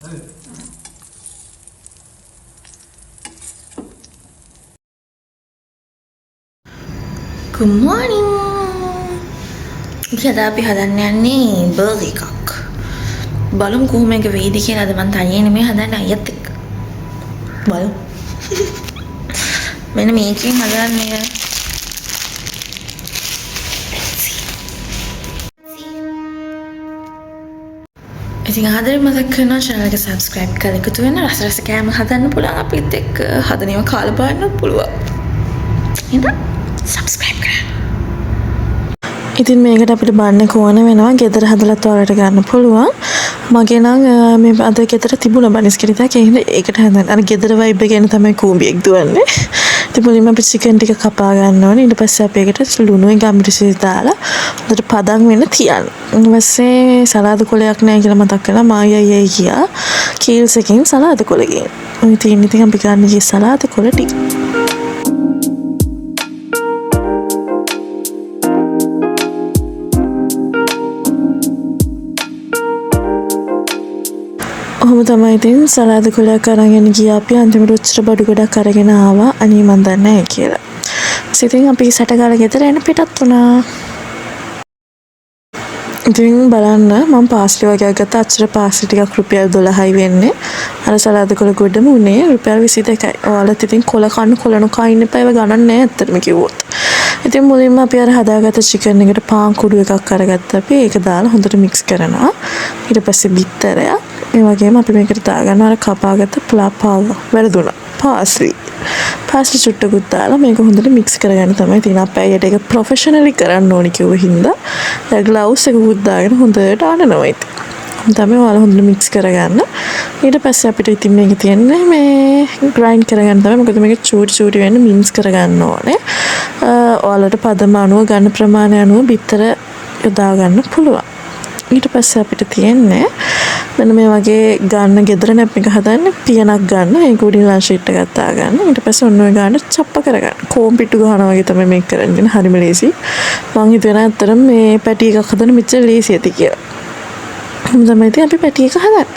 Good morning. ඉතින් අපි හදන්න යන්නේ බර්ගර් එකක්. බලමු කොහොම එක වෙයිද කියලා. අද මම තනියෙන් නෙමෙයි හදන්නේ අයියත් එක්ක. බලමු. මෙන්න මේකෙන් හදන්නේ. ඉතින් ආදරේ මතක් කරනවා channel එක subscribe කරලා එකතු වෙන්න. රස කෑම හදන්න පුළුවන් අපිත් එක්ක. හදනේම කාලා බලන්න පුළුවන්. එහෙනම් subscribe කරන්න. ඉතින් මේකට අපිට බන්න කෝන වෙනවා. ගෙදර හදලත් ඔයාලට ගන්න පුළුවන්. මගේ නම් මේ අද ගෙදර තිබුණා බනිස්කිරිතක්. ඒකට හදන්න. අර ගෙදර vibe එක ගැන තමයි කූඹියෙක් දුවන්නේ. ඉතින් මුලින්ම අපි chicken ටික කපා ගන්න ඕනේ. ඊට පස්සේ අපි ඒකට ලුණුයි ගම්මිරිසි දාලා හොඳට පදම් වෙන්න තියන්න. ඊට පස්සේ සලාද කොලයක් නැහැ කියලා මතක් කරලා මායි අයියයි ගියා. කීල්ස් එකකින් සලාද කොල ගේන්න. ඉතින් අපි ගන්න ගියේ සලාද කොල ටික. ඔහොම තමයි ඉතින් සලාද කොලයක් අරගෙන ගියා අපි. අන්තිමට උච්චර බඩු ගොඩක් අරගෙන ආවා. අනේ මන් දන්නේ නැහැ කියලා. ඉතින් අපි සැටගාලා ගෙදර එන්න පිටත් වුණා. ඉතින් බලන්න මම පාස්ලි වගේ ගත්තා. අච්චර පාස්ලි ටිකක් රුපියල් 12යි වෙන්නේ. අර සලාද කොල ගොඩම උනේ රුපියල් 22යි. ඔයාලත් ඉතින් කොල කන්න කොල නොකා ඉන්න එපා. ඒව ගණන් නැහැ ඇත්තටම කිව්වොත්. ඉතින් මුලින්ම අපි අර හදාගත්ත chicken එකට පාන් කුඩු එකක් අරගත්තා අපි. ඒක දාලා හොඳට mix කරනවා. ඊට පස්සේ බිත්තරය. ඒ වගේම අපි මේකට දාගන්නවා අර කපාගත්ත ප්ලාපාව. වැරදුනා. පාස්ලි චුට්ටකුත් දාලා මේක හොඳට mix කරගන්න තමයි තියෙන. අපේ අයියට ඒක professionally කරන්න ඕනි කිව්ව හින්දා දැන් gloves එකකුත් දාගෙන හොඳට අනනවා ඉතින්. තමයි ඔයාලා හොඳට mix කරගන්න. ඊට පස්සේ අපිට ඉතින් මේක තියෙන්නේ මේ grind කරගන්න තමයි. මොකද මේක චූටි වෙන්න mince කරගන්න ඕනේ. ඔයාලට පදම අනුව ගන්න ප්‍රමාණය අනුව බිත්තර යොදා ගන්න පුළුවන්. ඊට පස්සේ අපිට තියෙන්නේ මෙන්න මේ වගේ ගන්න ගෙදර නැප් එක හදන්න පියනක් ගන්න. ඒක උඩින් ලන්ච් ෂීට් එකක් දාගන්න. ඊට පස්සේ ඔන්න ඔය ගන්න චප්ප කරගන්න. කෝම් පිටු ගහනවා වගේ තමයි මේක කරන්නේ. හරිම ලේසි. මං හිතුවේ නැත්තරම් මේ පැටි එකක් හදන්න මෙච්චර ලේසි ඇති කියලා. එහෙනම් තමයි ඉතින් අපි පැටි එක හදන්නේ.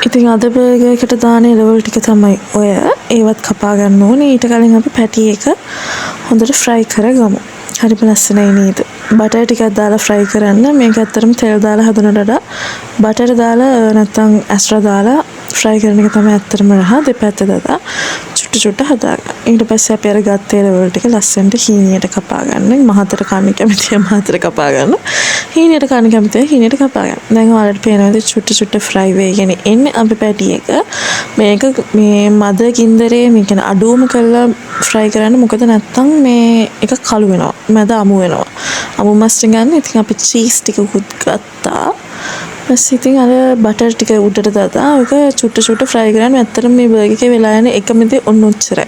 ඉතින් අද බර්ගර් එකට දාන එළවලු ටික තමයි ඔය. ඒවත් කපා ගන්න ඕනේ. ඊට කලින් අපි පැටි එක හොඳට fry කරගමු. හරිම ලස්සනයි නේද? බටර් ටිකක් දාලා fry කරන්න. මේක ඇත්තටම තෙල් දාලා හදනට වඩා බටර් දාලා නැත්නම් ඇස්ට්‍රා දාලා fry කරන එක තමයි ඇත්තටම රහ. දෙපැත්ත දාලා චුට්ට හදාගන්න. ඊට පස්සේ අපි අර ගත්ත එළවලු ටික ලස්සනට හීනියට කපා ගන්න. මහතර කන්න කැමතියි මහතර කපා ගන්න. හීනියට කන්න කැමතියි හීනියට කපා ගන්න. දැන් ඔයාලට පේනවාද චුට්ට fry වෙගෙන එන්නේ අපි පැටි එක. මේක මේ මද ගින්දරේ මේ කියන්නේ අඩුවම කරලා fry කරන්න. මොකද නැත්තම් මේ එක කළු වෙනවා. මැද අමු වෙනවා. අමු මස් ගන්න. ඉතින් අපි cheese ටිකකුත් ගත්තා. ඊට ඉතින් අර බටර් ටික උඩට දාලා ඒක චුට්ට fry කරන්න. ඇත්තටම මේ බර්ගර් එකේ වෙලා යන්නේ එකම දේ ඔන්න ඔච්චරයි.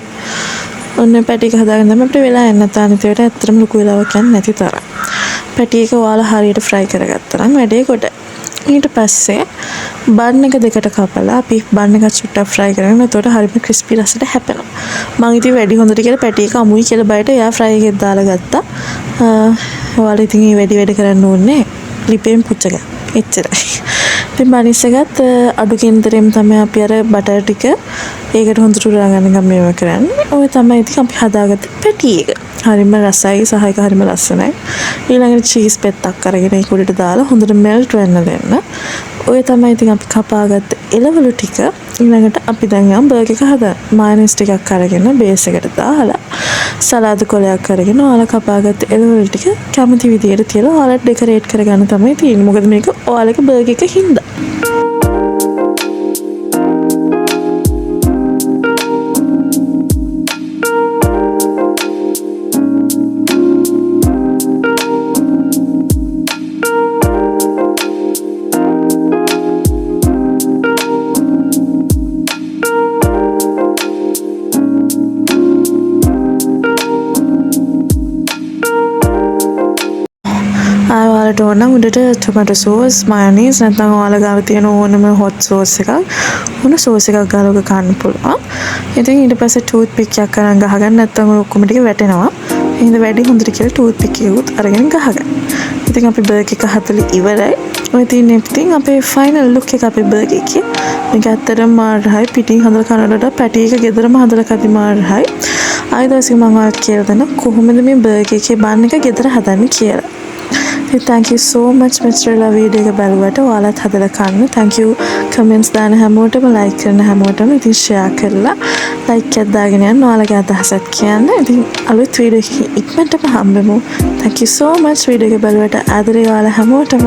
ඔන්න පැටි එක හදාගෙන තමයි අපිට වෙලා යන්න තාන ඉතින් ඇත්තටම ලොකු වෙලාවක් යන්නේ නැති තරම්. පැටි එක ඔයාලා හරියට fry කරගත්තා නම් වැඩේ කොට. ඊට පස්සේ බන් එක දෙකට කපලා අපි බන් එක චුට්ටක් fry කරගෙන එතකොට හරියට crispy රසට හැපෙනවා. මම ඉතින් වැඩි හොඳට කියලා පැටි එක අමුයි කියලා බයට එයා fry එකෙත් දාලා ගත්තා. ඔයාලා ඉතින් මේ වැඩි කරන්න ඕනේ. ලිපෙන් පුච්ච ගන්න. එච්චරයි. ඉතින් බනිස් එකත් අඩු කෙන්දරෙම තමයි අපි අර බටර් ටික ඒකට හොඳට උරා ගන්න ගමේම කරන්නේ. ඔය තමයි ඉතින් අපි හදාගත්ත පැටි එක. හරිම රසයි සහ ඒක හරිම ලස්සනයි. ඊළඟට චීස් පෙත්තක් අරගෙන ඒක උඩට දාලා හොඳට මෙල්ට් වෙන්න දෙන්න. ඔය තමයි ඉතින් අපි කපාගත්ත එළවලු ටික. ඊළඟට අපි දැන් යම් බර්ගර් එක හදන්න. මයොනයිස් ටිකක් අරගෙන බේස් එකට දාලා සලාද කොලයක් අරගෙන ඔයාලා කපාගත්ත එළවලු ටික කැමති විදියට තියලා ඔයාලට ඩෙකරේට් කරගන්න තමයි තියෙන්නේ. මොකද මේක ඔයාලගේ බර්ගර් එක හින්දා. ඔයාලට ඕන නම් උඩට ටොමැටෝ සෝස්, මයොනයිස් නැත්නම් ඔයාලා ගාව තියෙන ඕනම හොට් සෝස් එකක් ඕන සෝස් එකක් ගාලා ඔක කන්න පුළුවන්. ඉතින් ඊට පස්සේ ටූත් පික් එකක් අරන් ගහගන්න නැත්නම් ඔය ඔක්කොම ටික වැටෙනවා. හින්ද වැඩි හොඳට කියලා ටූත් පික් එකකුත් අරගෙන ගහගන්න. ඉතින් අපි බර්ගර් එක හදලා ඉවරයි. ඔය තියෙන ඉතින් අපේ ෆයිනල් ලුක් එක අපේ බර්ගර් එකේ. මේක ඇත්තටම මාර්හයි. පිටින් හදලා කනඩට පැටි එක ගෙදරම හදලා කති මාර්හයි. ආයෙ දවසක මම ඔයාලට කියලා දෙන්න කොහොමද මේ බර්ගර් එකේ බන් එක ගෙදර හදන්නේ කියලා. Thank you so much මෙච්චරලා වීඩියෝ එක බලුවට. ඔයාලත් හදලා කන්න. Thank you comments දාන හැමෝටම like කරන හැමෝටම ඉතින් share කරලා like එකක් දාගෙන යන්න. ඔයාලගේ අදහසත් කියන්න. ඉතින් අලුත් වීඩියෝ එකකින් ඉක්මනටම හම්බෙමු. Thank you so much video එක බලුවට. ආදරේ ඔයාලා හැමෝටම.